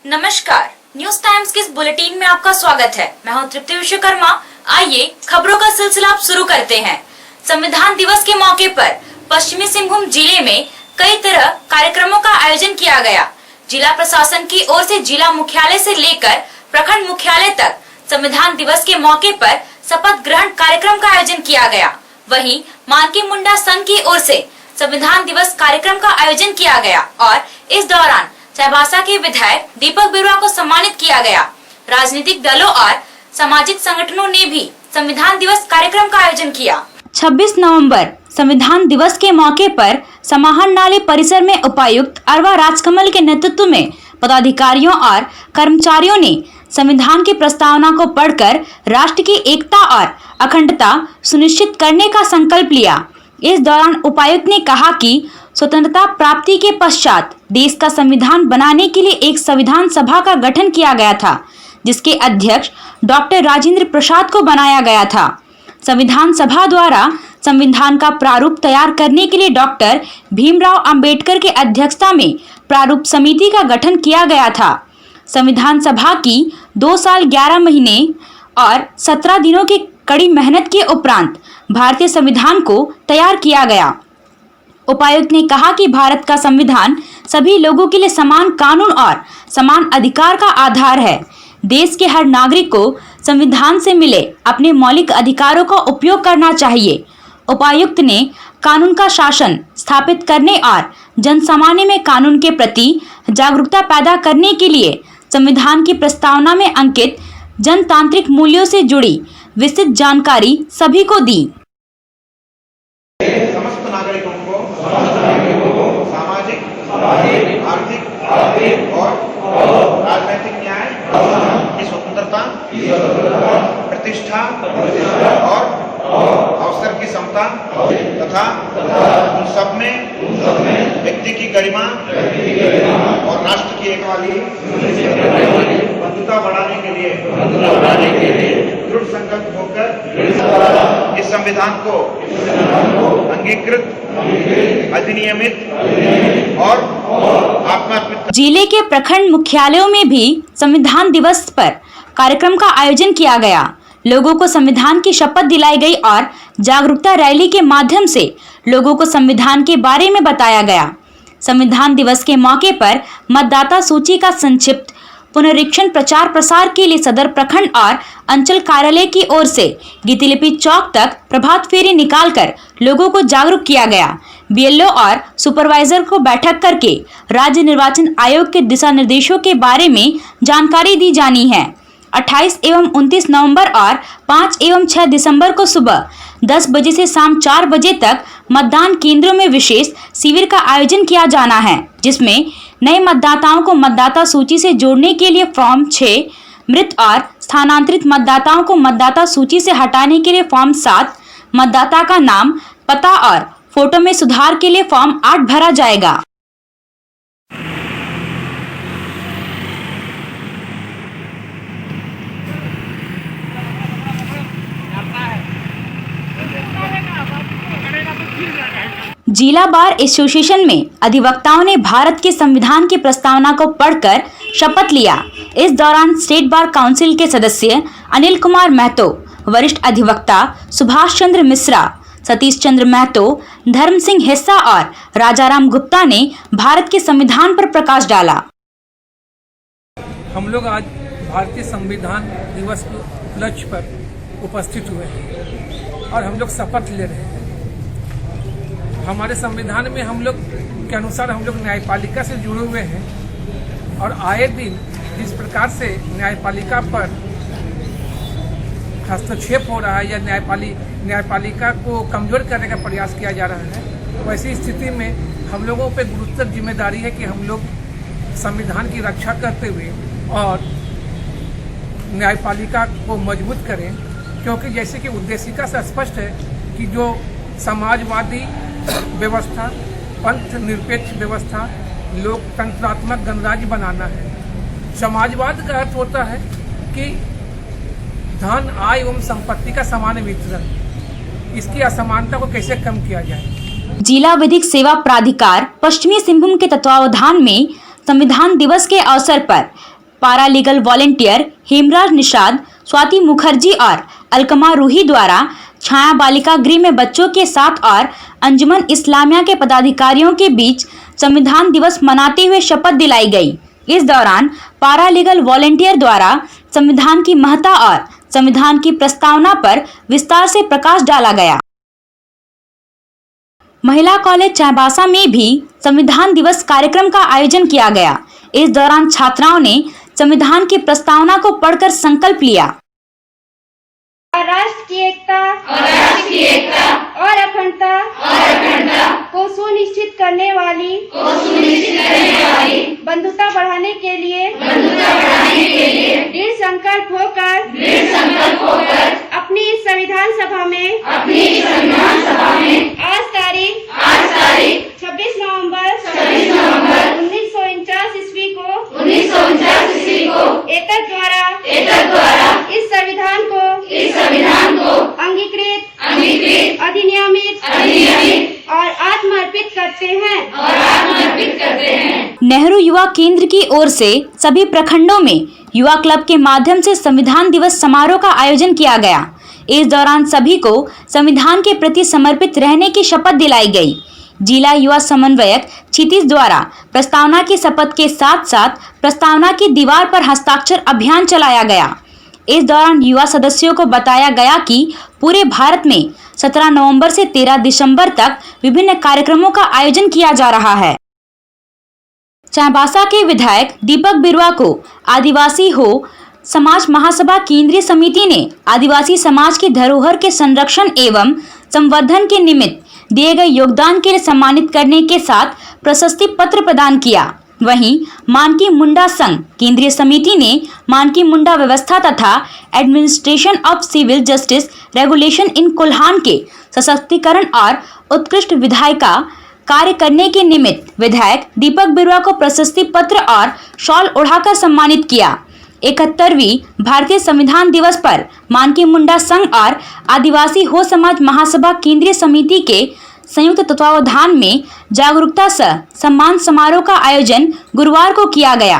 नमस्कार, news times के इस बुलेटिन में आपका स्वागत है। मैं हूं तृप्ति विश्वकर्मा। आइए खबरों का सिलसिला आप शुरू करते हैं। संविधान दिवस के मौके पर पश्चिमी सिंहभूम जिले में कई तरह कार्यक्रमों का आयोजन किया गया। जिला प्रशासन की ओर से जिला मुख्यालय से लेकर प्रखंड मुख्यालय तक संविधान दिवस के मौके पर शपथ ग्रहण कार्यक्रम का आयोजन किया गया। वहीं मानकी मुंडा संघ की ओर से संविधान दिवस कार्यक्रम का आयोजन किया गया और इस दौरान चाईबासा के विधायक दीपक बिरुआ को सम्मानित किया गया। राजनीतिक दलों और सामाजिक संगठनों ने भी संविधान दिवस कार्यक्रम का आयोजन किया। 26 नवंबर संविधान दिवस के मौके पर समाहरण नाले परिसर में उपायुक्त अरवा राजकमल के नेतृत्व में पदाधिकारियों और कर्मचारियों ने संविधान की प्रस्तावना को पढ़कर राष्ट्र की एकता और अखंडता सुनिश्चित करने का संकल्प लिया। इस दौरान उपायुक्त ने कहा कि स्वतंत्रता प्राप्ति के पश्चात देश का संविधान बनाने के लिए एक संविधान सभा का गठन किया गया था, जिसके अध्यक्ष डॉक्टर राजेंद्र प्रसाद को बनाया गया था। संविधान सभा द्वारा संविधान का प्रारूप तैयार करने के लिए डॉक्टर भीमराव अंबेडकर के अध्यक्षता में प्रारूप समिति का गठन किया गया था। संविधान सभा की 2 साल 11 महीने और 17 दिनों की कड़ी मेहनत के उपरांत भारतीय संविधान को तैयार किया गया। उपायुक्त ने कहा कि भारत का संविधान सभी लोगों के लिए समान कानून और समान अधिकार का आधार है। देश के हर नागरिक को संविधान से मिले अपने मौलिक अधिकारों का उपयोग करना चाहिए। उपायुक्त ने कानून का शासन स्थापित करने और जनसामान्य में कानून के प्रति जागरूकता पैदा करने के लिए संविधान की प्रस्तावना में अंकित जनतांत्रिक मूल्यों से जुड़ी विस्तृत जानकारी सभी को दी। समस्त नागरिकों को सामाजिक, आर्थिक और राजनीतिक न्याय की स्वतंत्रता, प्रतिष्ठा और अवसर की समता तथा उन सब में व्यक्ति की गरिमा और राष्ट्र की एकवाली बंधुता बढ़ाने के लिए दृढ़ संकल्प होकर इस संविधान को अंगीकृत, अधिनियमित और आत्मार्पित। जिले के प्रखंड मुख्यालयों में भी संविधान दिवस पर कार्यक्रम का आयोजन किया गया। लोगों को संविधान की शपथ दिलाई गई और जागरूकता रैली के माध्यम से लोगों को संविधान के बारे में बताया गया। संविधान दिवस के मौके पर मतदाता सूची का संक्षिप्त पुनरीक्षण प्रचार प्रसार के लिए सदर प्रखंड और अंचल कार्यालय की ओर से गीतिलिपि चौक तक प्रभात फेरी निकालकर लोगों को जागरूक किया गया। बीएलओ और सुपरवाइजर को बैठक करके राज्य निर्वाचन आयोग के दिशा निर्देशों के बारे में जानकारी दी जानी है। 28 एवं 29 नवंबर और 5 एवं 6 दिसंबर को सुबह 10 बजे से शाम 4 बजे तक मतदान केंद्रों में विशेष शिविर का आयोजन किया जाना है, जिसमें नए मतदाताओं को मतदाता सूची से जोड़ने के लिए फॉर्म 6, मृत और स्थानांतरित मतदाताओं को मतदाता सूची से हटाने के लिए फॉर्म 7, मतदाता का नाम, पता और फोटो में सुधार के लिए फॉर्म 8 भरा जाएगा। जिला बार एसोसिएशन में अधिवक्ताओं ने भारत के संविधान की प्रस्तावना को पढ़कर शपथ लिया। इस दौरान स्टेट बार काउंसिल के सदस्य अनिल कुमार महतो, वरिष्ठ अधिवक्ता सुभाष चंद्र मिश्रा, सतीश चंद्र महतो, धर्म सिंह हिस्सा और राजाराम गुप्ता ने भारत के संविधान पर प्रकाश डाला। हम लोग आज भारतीय संविधान दिवस के उपलक्ष्य पर उपस्थित हुए हैं और हम लोग शपथ ले रहे हैं। हमारे संविधान में हम लोग के अनुसार हम लोग न्यायपालिका से जुड़े हुए हैं और आए दिन जिस प्रकार से न्यायपालिका पर हस्तक्षेप हो रहा है या न्यायपालिका को कमजोर करने का प्रयास किया जा रहा है, वैसी स्थिति में हम लोगों पे गुरुतर जिम्मेदारी है कि हम लोग संविधान की रक्षा करते हुए और न्यायपालिका को मजबूत करें, क्योंकि जैसे कि उद्देशिका से स्पष्ट है कि जो समाजवादी व्यवस्था, पंथ निरपेक्ष व्यवस्था, लोकतंत्रात्मक गणराज्य बनाना है। समाजवाद का अर्थ होता है कि धन, आय एवं संपत्ति का समान वितरण, इसकी असमानता को कैसे कम किया जाए। जिला विधिक सेवा प्राधिकार पश्चिमी सिंहभूम के तत्वावधान में संविधान दिवस के अवसर पर पारालीगल वॉलेंटियर हेमराज निषाद, स्वाति मुखर्जी और अलकमा रूही द्वारा छाया बालिका गृह में बच्चों के साथ और अंजुमन इस्लामिया के पदाधिकारियों के बीच संविधान दिवस मनाते हुए शपथ दिलाई गई। इस दौरान पारालीगल वॉलेंटियर द्वारा संविधान की महत्ता और संविधान की प्रस्तावना पर विस्तार से प्रकाश डाला गया। महिला कॉलेज चाईबासा में भी संविधान दिवस कार्यक्रम का आयोजन किया गया। इस दौरान छात्राओं ने संविधान की प्रस्तावना को पढ़कर संकल्प लिया। राष्ट्र की एकता और अखंडता को सुनिश्चित करने वाली बंधुता बढ़ाने के लिए दृढ़ संकल्प होकर अपनी इस संविधान सभा में आज तारीख 26 नवंबर 1949 ईस्वी को एतद द्वारा इस संविधान को अंगीकृत अधिनियमित और आत्मर्पित करते हैं। नेहरू युवा केंद्र की ओर से सभी प्रखंडों में युवा क्लब के माध्यम से संविधान दिवस समारोह का आयोजन किया गया। इस दौरान सभी को संविधान के प्रति समर्पित रहने की शपथ दिलाई गई। जिला युवा समन्वयक क्षितिज द्वारा प्रस्तावना की शपथ के साथ साथ प्रस्तावना की दीवार पर हस्ताक्षर अभियान चलाया गया। इस दौरान युवा सदस्यों को बताया गया कि पूरे भारत में 17 नवंबर से 13 दिसंबर तक विभिन्न कार्यक्रमों का आयोजन किया जा रहा है। चाईबासा के विधायक दीपक बिरुआ को आदिवासी हो समाज महासभा केंद्रीय समिति ने आदिवासी समाज की धरोहर के संरक्षण एवं संवर्धन के निमित्त दिए गए योगदान के लिए सम्मानित करने के साथ प्रशस्ति पत्र प्रदान किया। वहीं मानकी मुंडा संघ केंद्रीय समिति ने मानकी मुंडा व्यवस्था तथा administration of civil justice regulation in Kolhan के सशक्तिकरण और उत्कृष्ट विधायिका कार्य करने के निमित्त विधायक दीपक बिरुआ को प्रशस्ति पत्र और शॉल उड़ाकर सम्मानित किया। 71वीं भारतीय संविधान दिवस पर मानकी मुंडा संघ और आदिवासी हो समाज महासभा केंद्रीय समिति के संयुक्त तत्वावधान में जागरूकता सह सम्मान समारोह का आयोजन गुरुवार को किया गया।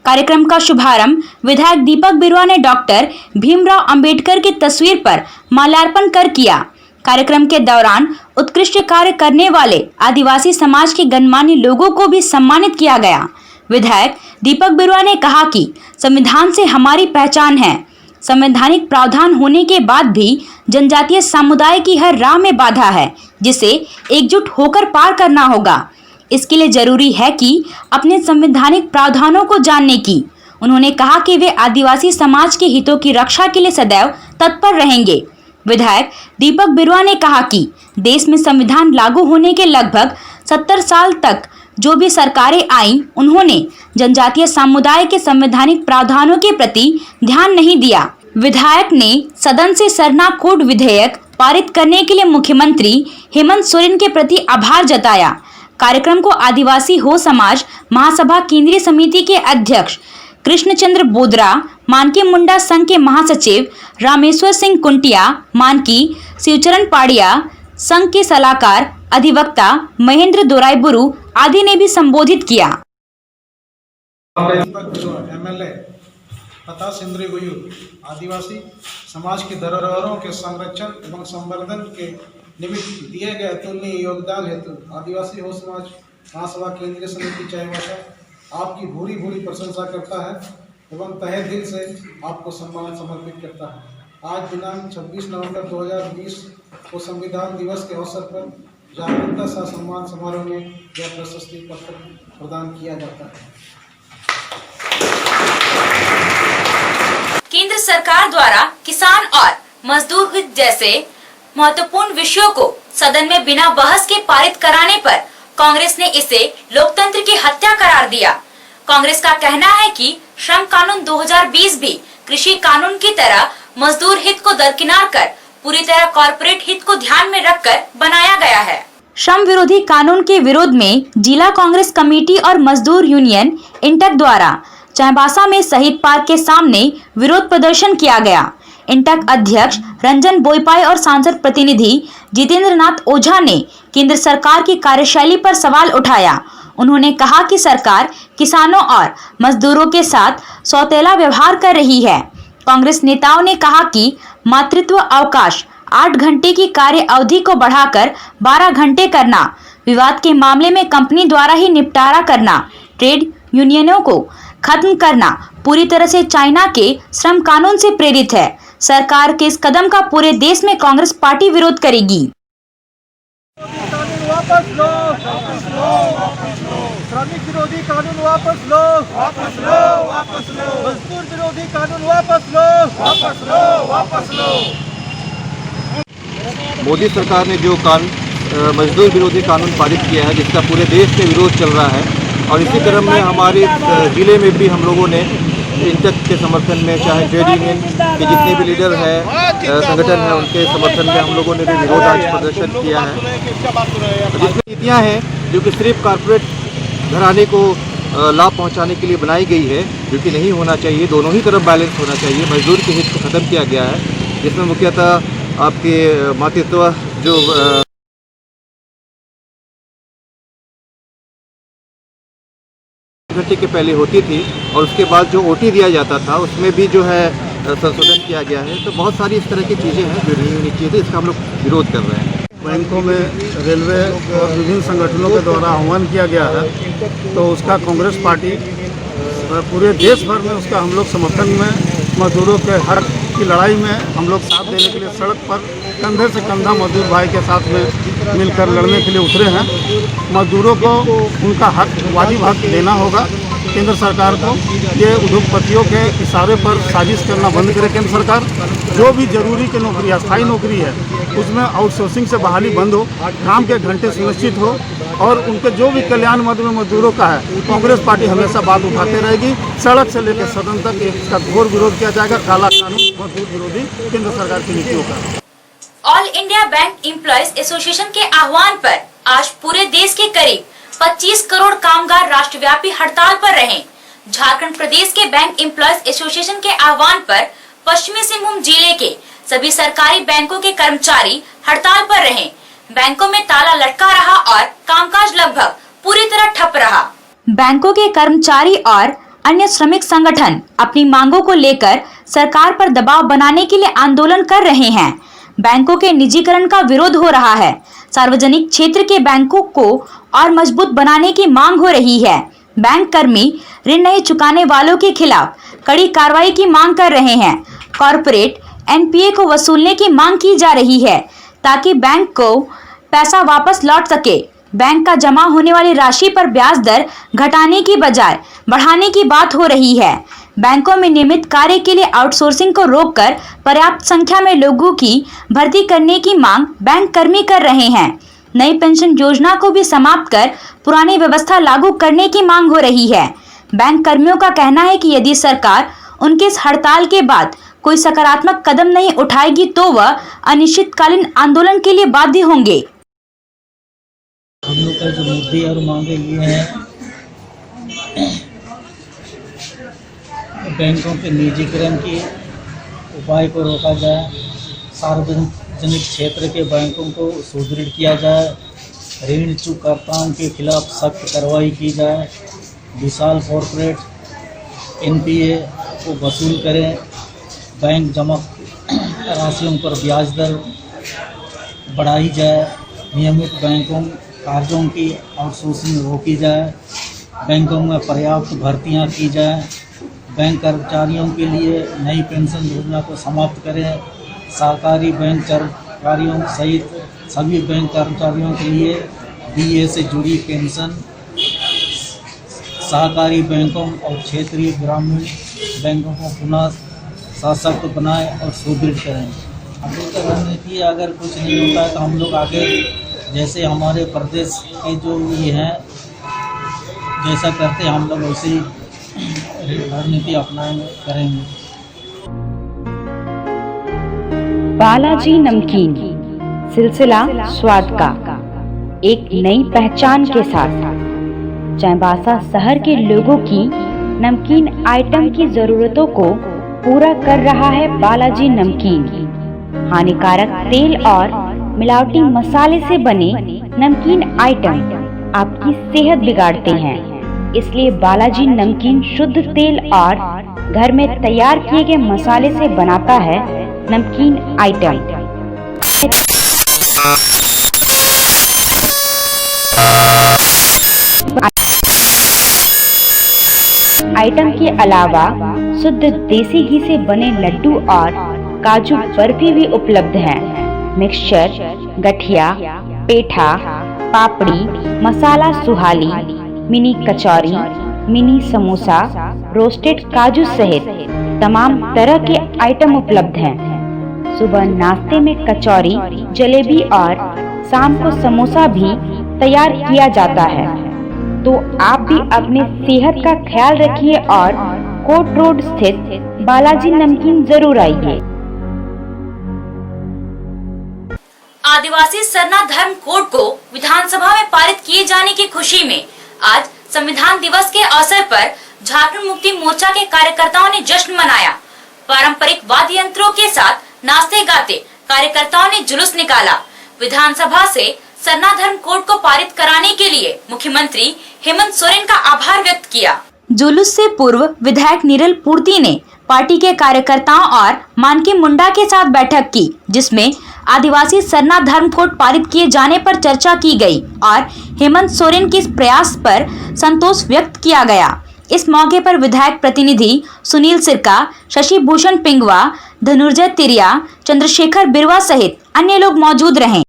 कार्यक्रम का शुभारंभ विधायक दीपक बिरुआ ने डॉक्टर भीमराव अंबेडकर की तस्वीर पर माल्यार्पण कर किया। कार्यक्रम के दौरान उत्कृष्ट कार्य करने वाले आदिवासी समाज के गणमान्य लोगों को भी सम्मानित किया गया। विधायक दीपक बिरुआ ने कहा कि संविधान से हमारी पहचान है। संवैधानिक प्रावधान होने के बाद भी जनजातीय समुदाय की हर राह में बाधा है, जिसे एकजुट होकर पार करना होगा। इसके लिए जरूरी है कि अपने संवैधानिक प्रावधानों को जानने की। उन्होंने कहा कि वे आदिवासी समाज के हितों की रक्षा के लिए सदैव तत्पर रहेंगे। विधायक दीपक बिरुआ ने कहा कि देश में संविधान लागू होने के लगभग 70 साल तक जो भी सरकारें आईं, उन्होंने जनजातीय समुदाय के संवैधानिक प्रावधानों के प्रति ध्यान नहीं दिया। विधायक ने सदन से सरना कोड विधेयक पारित करने के लिए मुख्यमंत्री हेमंत सोरेन के प्रति आभार जताया। कार्यक्रम को आदिवासी हो समाज महासभा केंद्रीय समिति के अध्यक्ष कृष्णचंद्र बोदरा, मानकी मुंडा संघ के महासचिव रामेश्वर सिंह कुंटिया, मानकी शिवचरण पाड़िया, संघ के सलाहकार अधिवक्ता महेंद्र दोराईबुरु आदि ने भी संबोधित किया। एमएलए तथा सिंद्री गुयू आदिवासी समाज की धरोहरों के संरक्षण एवं संवर्धन के निमित्त दिए गए अतुलनीय योगदान हेतु आदिवासी हो समाज महासभा केंद्रीय समिति चाईबासा आपकी भूरी भूरी प्रशंसा करता है एवं तहे दिल से आपको सम्मान समर्पित करता है। आज दिनांक 26 नवंबर 2020 को संविधान दिवस के अवसर पर जागरूकता सह सम्मान समारोह में यह प्रशस्ति पत्र प्रदान किया जाता है। केंद्र सरकार द्वारा किसान और मजदूर हित जैसे महत्वपूर्ण विषयों को सदन में बिना बहस के पारित कराने पर कांग्रेस ने इसे लोकतंत्र की हत्या करार दिया। कांग्रेस का कहना है कि श्रम कानून 2020 भी कृषि कानून की तरह मजदूर हित को दरकिनार कर पूरी तरह कॉर्पोरेट हित को ध्यान में रखकर बनाया गया है। श्रम विरोधी कानून के विरोध में जिला कांग्रेस कमेटी और मजदूर यूनियन इंटक द्वारा चाईबासा में शहीद पार्क के सामने विरोध प्रदर्शन किया गया। इंटक अध्यक्ष रंजन बोईपाई और सांसद प्रतिनिधि जितेंद्र नाथ ओझा ने केंद्र सरकार की कार्यशैली पर सवाल उठाया। उन्होंने कहा कि सरकार किसानों और मजदूरों के साथ सौतेला व्यवहार कर रही है। कांग्रेस नेताओं ने कहा कि मातृत्व अवकाश 8 घंटे की कार्य अवधि को बढ़ाकर 12 घंटे करना, विवाद के मामले में कंपनी द्वारा ही निपटारा करना, ट्रेड यूनियनों को खत्म करना पूरी तरह से चाइना के श्रम कानून से प्रेरित है। सरकार के इस कदम का पूरे देश में कांग्रेस पार्टी विरोध करेगी। कानून वापस लो, वापस लो, वापस लो। श्रमिक विरोधी कानून वापस लो, वापस लो, वापस लो। मजदूर विरोधी कानून वापस लो, वापस लो, वापस लो। मोदी सरकार ने जो मजदूर विरोधी कानून पारित किया है, जिसका पूरे देश में विरोध चल रहा है, और इसी क्रम में हमारे ज़िले में भी हम लोगों ने इंटक के समर्थन में, चाहे ट्रेड यूनियन के जितने भी लीडर हैं, संगठन हैं, उनके समर्थन में हम लोगों ने भी विरोध आज प्रदर्शन किया है। जितनी नीतियाँ हैं जो कि सिर्फ कॉरपोरेट घराने को लाभ पहुंचाने के लिए बनाई गई है, जो कि नहीं होना चाहिए, दोनों ही तरफ बैलेंस होना चाहिए। मजदूर के हित को ख़त्म किया गया है, जिसमें मुख्यतः आपके मातृत्व जो घंटे के पहले होती थी और उसके बाद जो ओटी दिया जाता था, उसमें भी जो है संशोधन किया गया है। तो बहुत सारी इस तरह की चीज़ें हैं जो नहीं होनी चाहिए थी, इसका हम लोग विरोध कर रहे हैं। बैंकों में रेलवे और विभिन्न संगठनों के द्वारा आह्वान किया गया है, तो उसका कांग्रेस पार्टी पूरे देश भर में उसका हम लोग समर्थन में, मजदूरों के हक की लड़ाई में हम लोग साथ देने के लिए सड़क पर कंधे से कंधा मजदूर भाई के साथ में मिलकर लड़ने के लिए उतरे हैं। मजदूरों को उनका हक, वाजिब हक देना होगा। केंद्र सरकार को ये उद्योगपतियों के इशारे पर साजिश करना बंद करे। केंद्र सरकार जो भी जरूरी की नौकरी, अस्थायी नौकरी है, उसमें आउटसोर्सिंग से बहाली बंद हो, काम के घंटे सुनिश्चित हो, और उनके जो भी कल्याण मद में मजदूरों का है, कांग्रेस पार्टी हमेशा बात उठाते रहेगी। सड़क से लेकर सदन तक इसका घोर विरोध किया जाएगा। काला कानून, मजदूर विरोधी केंद्र सरकार की नीतियों का। All India bank employees association के आह्वान पर आज पूरे देश के करीब 25 करोड़ कामगार राष्ट्रव्यापी हड़ताल पर रहे। झारखंड प्रदेश के बैंक एम्प्लॉयज एसोसिएशन के आह्वान पर पश्चिमी सिंहभूम जिले के सभी सरकारी बैंकों के कर्मचारी हड़ताल पर रहे। बैंकों में ताला लटका रहा और कामकाज लगभग पूरी तरह ठप रहा। बैंकों के कर्मचारी और अन्य श्रमिक संगठन अपनी मांगों को लेकर सरकार पर दबाव बनाने के लिए आंदोलन कर रहे हैं। बैंकों के निजीकरण का विरोध हो रहा है। सार्वजनिक क्षेत्र के बैंकों को और मजबूत बनाने की मांग हो रही है। बैंक कर्मी ऋण नहीं चुकाने वालों के खिलाफ कड़ी कार्रवाई की मांग कर रहे हैं। कॉर्पोरेट एनपीए को वसूलने की मांग की जा रही है ताकि बैंक को पैसा वापस लौट सके। बैंक का जमा होने वाली राशि पर ब्याज दर घटाने की बजाय बढ़ाने की बात हो रही है। बैंकों में नियमित कार्य के लिए आउटसोर्सिंग को रोककर पर्याप्त संख्या में लोगों की भर्ती करने की मांग बैंक कर्मी कर रहे हैं। नई पेंशन योजना को भी समाप्त कर पुरानी व्यवस्था लागू करने की मांग हो रही है। बैंक कर्मियों का कहना है कि यदि सरकार उनके इस हड़ताल के बाद कोई सकारात्मक कदम नहीं उठाएगी तो वह अनिश्चितकालीन आंदोलन के लिए बाध्य होंगे। हम लोग का जो मुद्दे और मांगे लिए हैं, बैंकों के निजीकरण के उपाय को रोका जाए, सार्वजनिक क्षेत्र के बैंकों को सुदृढ़ किया जाए, ऋण चूककर्ताओं के खिलाफ सख्त कार्रवाई की जाए, विशाल कॉर्पोरेट एनपीए को वसूल करें, बैंक जमा राशियों पर ब्याज दर बढ़ाई जाए, नियमित बैंकों कार्यों की आउटसोर्सिंग रोकी जाए, बैंकों में पर्याप्त भर्तियां की जाए, बैंक कर्मचारियों के लिए नई पेंशन योजना को समाप्त करें, सरकारी बैंक कर्मचारियों सहित सभी बैंक कर्मचारियों के लिए डीए से जुड़ी पेंशन, सहकारी बैंकों और क्षेत्रीय ग्रामीण बैंकों को पुनः सशक्त बनाएं और सुदृढ़ करें। हम लोग का रणनीति अगर कुछ नहीं होता है तो हम लोग आगे जैसे हमारे प्रदेश के जो ये हैं जैसा करते हैं हम लोग वैसे ही रणनीति अपनाएंगे, करेंगे। बालाजी नमकीन, सिलसिला स्वाद का एक नई पहचान के साथ चाईबासा शहर के लोगों की नमकीन आइटम की जरूरतों को पूरा कर रहा है बालाजी नमकीन। हानिकारक तेल और मिलावटी मसाले से बने नमकीन आइटम आपकी सेहत बिगाड़ते हैं, इसलिए बालाजी नमकीन शुद्ध तेल और घर में तैयार किए गए मसाले से बनाता है नमकीन आइटम। आइटम के अलावा शुद्ध देसी घी से बने लड्डू और काजू बर्फी भी उपलब्ध है। मिक्सचर, गठिया, पेठा, पापड़ी, मसाला सुहाली, मिनी कचौरी, मिनी समोसा, रोस्टेड काजू सहित तमाम तरह के आइटम उपलब्ध हैं। सुबह नाश्ते में कचौरी, जलेबी और शाम को समोसा भी तैयार किया जाता है। तो आप भी अपने सेहत का ख्याल रखिए और कोट रोड स्थित बालाजी नमकीन जरूर आइए। आदिवासी सरना धर्म कोड को विधानसभा में पारित किए जाने की खुशी में आज संविधान दिवस के अवसर पर झारखंड मुक्ति मोर्चा के कार्यकर्ताओं ने जश्न मनाया। पारंपरिक वाद्य यंत्रों के साथ नाचते गाते कार्यकर्ताओं ने जुलूस निकाला। विधानसभा से सरना धर्म कोड को पारित कराने के लिए मुख्यमंत्री हेमंत सोरेन का आभार व्यक्त किया। जुलूस से पूर्व विधायक निरल पूर्ति ने पार्टी के कार्यकर्ताओं और मानकी मुंडा के साथ बैठक की, जिसमें आदिवासी सरना धर्म कोड पारित किए जाने पर चर्चा की गई और हेमंत सोरेन के इस प्रयास पर संतोष व्यक्त किया गया। इस मौके पर विधायक प्रतिनिधि सुनील सिरका, शशि भूषण पिंगवा, धनुर्जय तिरिया, चंद्रशेखर बिरवा सहित अन्य लोग मौजूद रहे।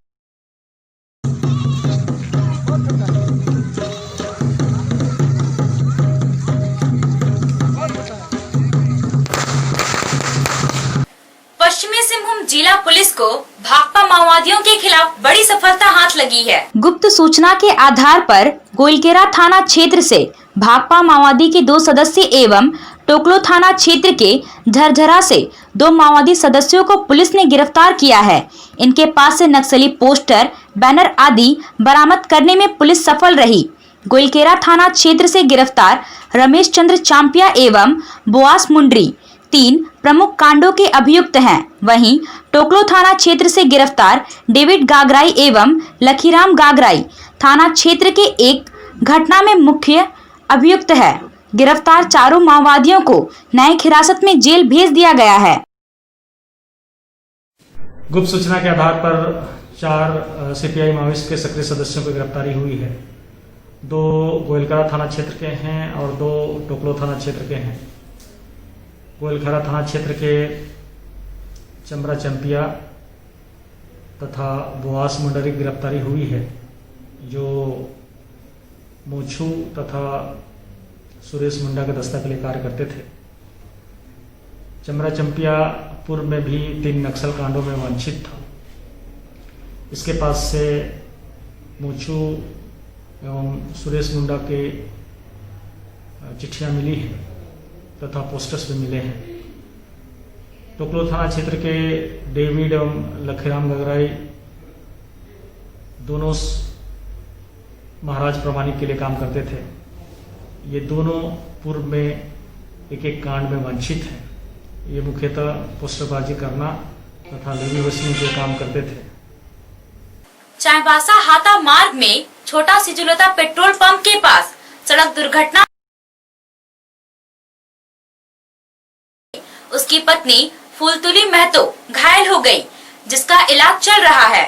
पश्चिमी सिंहभूम जिला पुलिस को भाकपा माओवादियों के खिलाफ बड़ी सफलता हाथ लगी है। गुप्त सूचना के आधार पर गोइलकेरा थाना क्षेत्र से भाकपा माओवादी के 2 सदस्य एवं टोकलो थाना क्षेत्र के झरझरा से 2 माओवादी सदस्यों को पुलिस ने गिरफ्तार किया है। इनके पास से नक्सली पोस्टर, बैनर आदि बरामद करने में पुलिस सफल रही। गोइलकेरा थाना क्षेत्र से गिरफ्तार रमेश चंद्र चांपिया एवं बोआस मुंडरी 3 प्रमुख कांडों के अभियुक्त हैं। वहीं टोकलो थाना क्षेत्र से गिरफ्तार डेविड गागराई एवं लखीराम गागराई थाना क्षेत्र के एक घटना में मुख्य अभियुक्त है। गिरफ्तार चारों माओवादियों को न्यायिक हिरासत में जेल भेज दिया गया है। गुप्त सूचना के आधार पर 4 सीपीआई माओवादियों के सक्रिय सदस्यों की गिरफ्तारी हुई है। 2 गोइलकेरा थाना क्षेत्र के हैं और 2 टोकलो थाना क्षेत्र के हैं। गोइलकेरा थाना क्षेत्र के चमरा चंपिया तथा बोआस मुंडरी की गिरफ्तारी हुई है, जो मोछू तथा सुरेश मुंडा के दस्ता के लिए कार्य करते थे। चमरा चंपिया पूर्व में भी 3 नक्सल कांडों में वांछित था। इसके पास से मोछू एवं सुरेश मुंडा के चिट्ठियां मिली हैं तथा पोस्टर्स भी मिले हैं। टोकलो थाना क्षेत्र के डेविड एवं लखीराम गगराई दोनों महाराज प्रमाणिक के लिए काम करते थे। ये दोनों पूर्व में एक कांड में वांछित हैं। ये मुख्यतः पोस्टरबाजी करना तथा लेवी वसूली के काम करते थे। चाईबासा हाता मार्ग में छोटा सिजुलता पेट्रोल पंप के पास सड़क दुर्घटना, उसकी पत्नी फूलतुली महतो घायल हो गई, जिसका इलाज चल रहा है।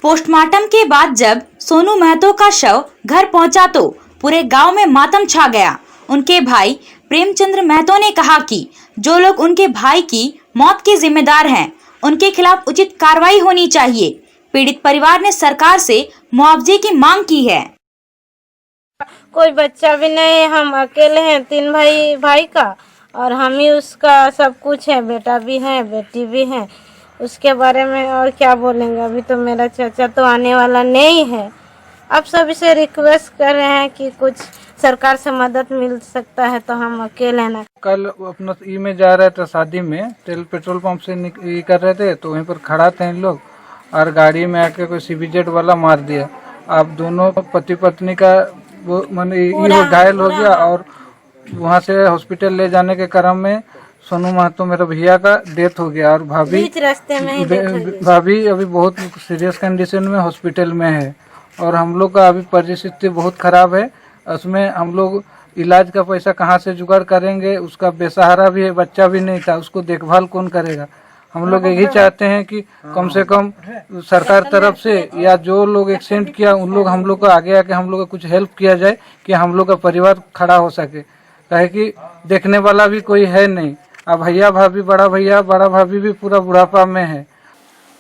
पोस्टमार्टम के बाद जब सोनू महतो का शव घर पहुंचा तो पूरे गांव में मातम छा गया। उनके भाई प्रेमचंद्र महतो ने कहा कि जो लोग उनके भाई की मौत के जिम्मेदार हैं, उनके खिलाफ उचित कार्रवाई होनी चाहिए। पीड़ित परिवार ने सरकार से मुआवजे की मांग की है। कोई बच्चा भी नहीं है, हम अकेले हैं, 3 भाई का, और हम ही उसका सब कुछ है। बेटा भी है, बेटी भी है। उसके बारे में और क्या बोलेंगे। अभी तो मेरा चाचा तो आने वाला नहीं है। अब सभी से रिक्वेस्ट कर रहे हैं कि कुछ सरकार से मदद मिल सकता है, तो हम अकेले ना। कल अपना में जा रहे थे शादी में, तेल पेट्रोल पंप से कर रहे थे, तो वहीं पर खड़ा थे इन लोग और गाड़ी में आके कोई सीबीजेड वाला मार दिया। अब दोनों पति पत्नी का वो माने घायल हो गया और वहाँ से हॉस्पिटल ले जाने के क्रम में सोनू महतो मेरे भैया का डेथ हो गया और भाभी अभी बहुत सीरियस कंडीशन में हॉस्पिटल में है और हम लोग का अभी परिस्थिति बहुत खराब है। उसमें हम लोग इलाज का पैसा कहाँ से जुगाड़ करेंगे, उसका बेसहारा भी है, बच्चा भी नहीं था, उसको देखभाल कौन करेगा। हम लोग यही चाहते हैं कि कम से कम सरकार तरफ से या जो लोग एक्सीडेंट किया उन लोग हम लोग को आगे आके हम लोग को कुछ हेल्प किया जाए कि हम लोग का परिवार खड़ा हो सके, कहे कि देखने वाला भी कोई है नहीं। अब भैया बड़ा भाभी भी पूरा बुढ़ापा में है।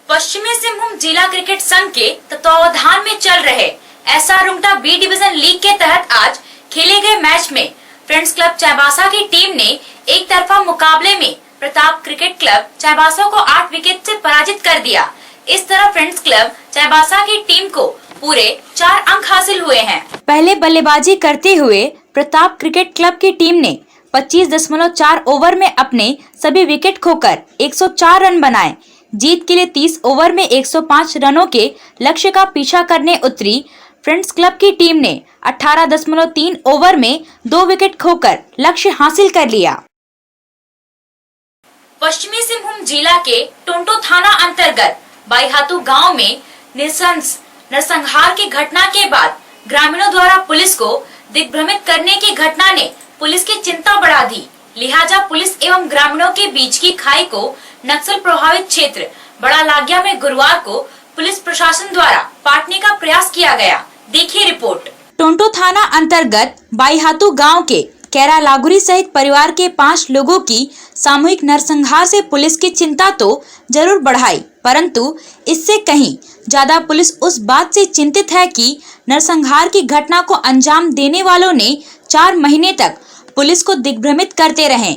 पश्चिमी सिंहभूम जिला क्रिकेट संघ के तत्वावधान में चल रहे SR Rungta B division league के तहत आज खेले गए मैच में फ्रेंड्स क्लब चाईबासा की टीम ने एक तरफा मुकाबले में प्रताप क्रिकेट क्लब चाईबासा को 8 विकेट से पराजित कर दिया। इस तरह फ्रेंड्स क्लब चाईबासा की टीम को पूरे 4 अंक हासिल हुए हैं। पहले बल्लेबाजी करते हुए प्रताप क्रिकेट क्लब की टीम ने 25.4 ओवर में अपने सभी विकेट खोकर 104 रन बनाए। जीत के लिए 30 ओवर में 105 रनों के लक्ष्य का पीछा करने उतरी फ्रेंड्स क्लब की टीम ने 18.3 ओवर में 2 विकेट खोकर लक्ष्य हासिल कर लिया। पश्चिमी सिंहभूम जिला के टोंटो थाना अंतर्गत बाईहातू गांव में नरसंहार की घटना के बाद ग्रामीणों द्वारा पुलिस को दिग्भ्रमित करने की घटना ने पुलिस की चिंता बढ़ा दी। लिहाजा पुलिस एवं ग्रामीणों के बीच की खाई को नक्सल प्रभावित क्षेत्र बड़ा लाग्या में गुरुवार को पुलिस प्रशासन द्वारा पाटने का प्रयास किया गया। देखिए रिपोर्ट। टोंटो थाना अंतर्गत बाईहातू गांव के कैरा लागुरी सहित परिवार के 5 लोगों की सामूहिक नरसंहार से पुलिस की चिंता तो जरूर बढ़ाई, परंतु इससे कहीं ज्यादा पुलिस उस बात से चिंतित है कि नरसंहार की घटना को अंजाम देने वालों ने 4 महीने तक पुलिस को दिग्भ्रमित करते रहे।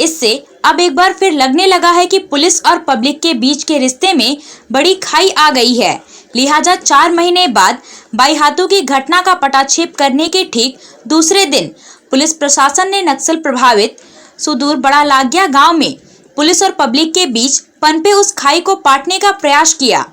इससे अब एक बार फिर लगने लगा है कि पुलिस और पब्लिक के बीच के रिश्ते में बड़ी खाई आ गई है। लिहाजा 4 महीने बाद बाईहातू की घटना का पटाक्षेप करने के ठीक दूसरे दिन पुलिस प्रशासन ने नक्सल प्रभावित सुदूर बड़ा लाग्या गांव में पुलिस और पब्लिक के बीच पनपे उस खाई को पाटने का प्रयास किया।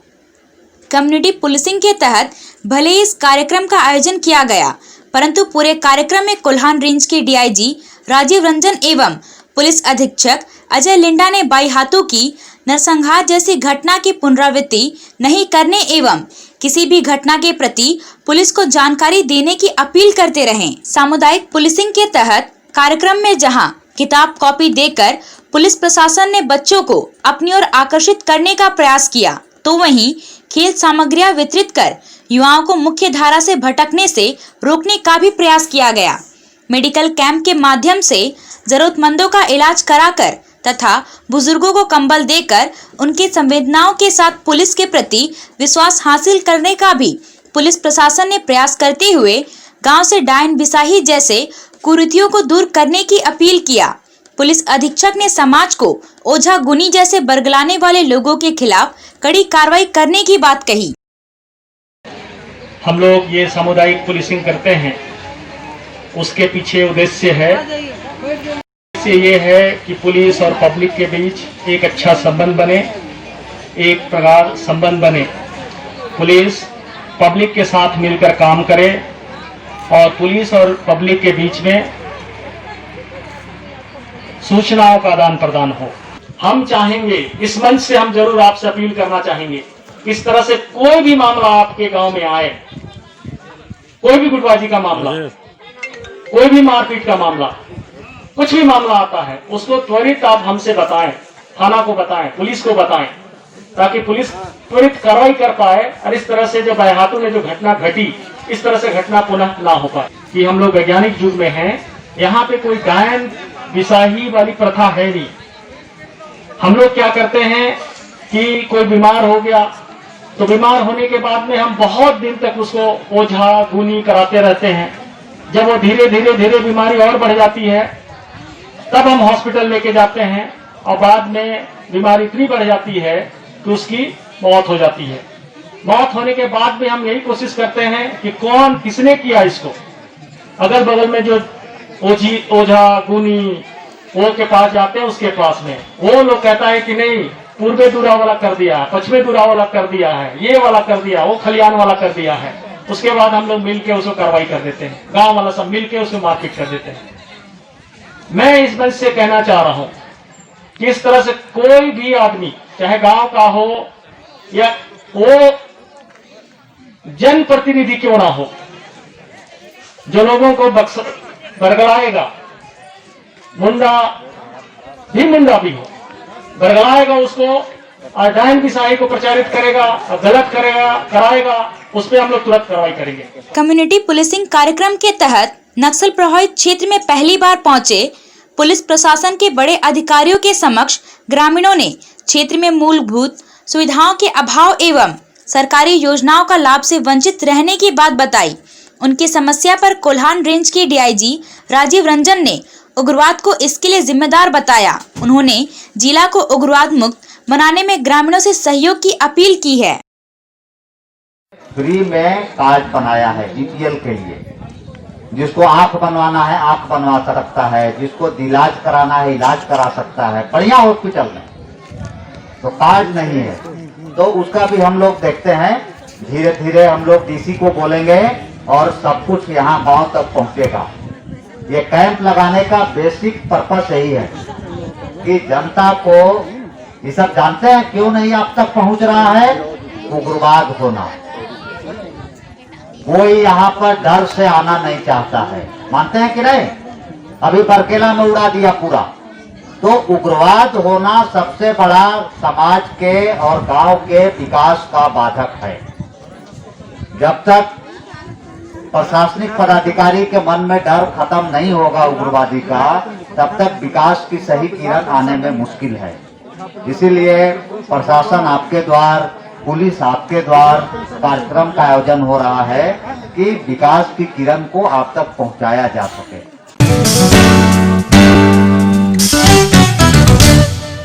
कम्युनिटी पुलिसिंग के तहत भले ही इस कार्यक्रम का आयोजन किया गया, परंतु पूरे कार्यक्रम में कोल्हान रेंज के डीआईजी राजीव रंजन एवं पुलिस अधीक्षक अजय लिंडा ने बाईहातू की नरसंहार जैसी घटना की पुनरावृत्ति नहीं करने एवं किसी भी घटना के प्रति पुलिस को जानकारी देने की अपील करते रहे। सामुदायिक पुलिसिंग के तहत कार्यक्रम में जहां किताब कॉपी देकर पुलिस प्रशासन ने बच्चों को अपनी ओर आकर्षित करने का प्रयास किया, तो वहीं खेल सामग्रियां वितरित कर युवाओं को मुख्य धारा से भटकने से रोकने का भी प्रयास किया गया। मेडिकल कैंप के माध्यम से जरूरतमंदों का इलाज कराकर तथा बुजुर्गों को कंबल देकर उनकी संवेदनाओं के साथ पुलिस के प्रति विश्वास हासिल करने का भी पुलिस प्रशासन ने प्रयास करते हुए गांव से डायन बिसाही जैसे कुरीतियों को दूर करने की अपील किया। पुलिस अधीक्षक ने समाज को ओझा गुनी जैसे बरगलाने वाले लोगों के खिलाफ कड़ी कार्रवाई करने की बात कही। हम लोग ये सामुदायिक पुलिसिंग करते हैं, उसके पीछे उद्देश्य है ये है कि पुलिस और पब्लिक के बीच एक अच्छा संबंध बने, एक प्रगाढ़ संबंध बने। पुलिस पब्लिक के साथ मिलकर काम करे और पुलिस और पब्लिक के बीच में सूचनाओं का आदान प्रदान हो। हम चाहेंगे, इस मंच से हम जरूर आपसे अपील करना चाहेंगे, इस तरह से कोई भी मामला आपके गांव में आए, कोई भी गुटबाजी का मामला, कोई भी मारपीट का मामला, कुछ भी मामला आता है, उसको त्वरित आप हमसे बताएं, थाना को बताएं, पुलिस को बताएं, ताकि पुलिस त्वरित कार्रवाई कर पाए और इस तरह से जो बाईहातू में जो घटना घटी, इस तरह से घटना पुनः ना हो पाए। कि हम लोग वैज्ञानिक युग में हैं, यहाँ पे कोई डायन बिसाही वाली प्रथा है नहीं। हम लोग क्या करते हैं कि कोई बीमार हो गया तो बीमार होने के बाद में हम बहुत दिन तक उसको ओझा गुनी कराते रहते हैं। जब वो धीरे धीरे बीमारी और बढ़ जाती है तब हम हॉस्पिटल लेके जाते हैं और बाद में बीमारी इतनी बढ़ जाती है कि उसकी मौत हो जाती है। मौत होने के बाद भी हम यही कोशिश करते हैं कि कौन किसने किया इसको। अगल बगल में जो ओझा गुनी वो के पास जाते हैं, उसके पास में वो लोग कहता है कि नहीं, पूर्वे दूरा वाला कर दिया है, पश्चिमे दूरा वाला कर दिया है, ये वाला कर दिया, वो खलियान वाला कर दिया है। उसके बाद हम लोग मिलके उसको कार्रवाई कर देते हैं, गांव वाला सब मिलके उसको मारपीट कर देते हैं। मैं इस मंच से कहना चाह रहा हूं कि इस तरह से कोई भी आदमी, चाहे गांव का हो या वो जनप्रतिनिधि क्यों ना हो, जो लोगों को गड़गड़ाएगा, मुंडा भी हो, गड़गड़ाएगा उसको और डायन बिसाही को प्रचारित करेगा, गलत कराएगा, उस पर हम लोग तुरंत कार्रवाई करेंगे। कम्युनिटी पुलिसिंग कार्यक्रम के तहत नक्सल प्रभावित क्षेत्र में पहली बार पहुंचे पुलिस प्रशासन के बड़े अधिकारियों के समक्ष ग्रामीणों ने क्षेत्र में मूलभूत सुविधाओं के अभाव एवं सरकारी योजनाओं का लाभ से वंचित रहने की बात बताई। उनकी समस्या पर कोल्हान रेंज के डीआईजी राजीव रंजन ने उग्रवाद को इसके लिए जिम्मेदार बताया। उन्होंने जिला को उग्रवाद मुक्त बनाने में ग्रामीणों से सहयोग की अपील की है। फ्री में कार्ड बनाया है बीपीएल के लिए, जिसको आंख बनवाना है आंख बनवा सकता है, जिसको इलाज कराना है इलाज करा सकता है बढ़िया हॉस्पिटल में। तो कार्ड नहीं है तो उसका भी हम लोग देखते हैं, धीरे धीरे हम लोग डीसी को बोलेंगे और सब कुछ यहाँ गांव तक पहुँचेगा। ये कैंप लगाने का बेसिक पर्पस यही है कि जनता को, ये सब जानते हैं क्यों नहीं आप तक पहुँच रहा है, उग्रवाद होना। कोई यहाँ पर डर से आना नहीं चाहता है, मानते हैं कि नहीं? अभी बरकेला में उड़ा दिया पूरा। तो उग्रवाद होना सबसे बड़ा समाज के और गांव के विकास का बाधक है। जब तक प्रशासनिक पदाधिकारी के मन में डर खत्म नहीं होगा उग्रवादी का, तब तक विकास की सही किरण आने में मुश्किल है। इसीलिए प्रशासन आपके द्वार, पुलिस आपके द्वार कार्यक्रम का आयोजन हो रहा है कि विकास की किरण को आप तक पहुंचाया जा सके।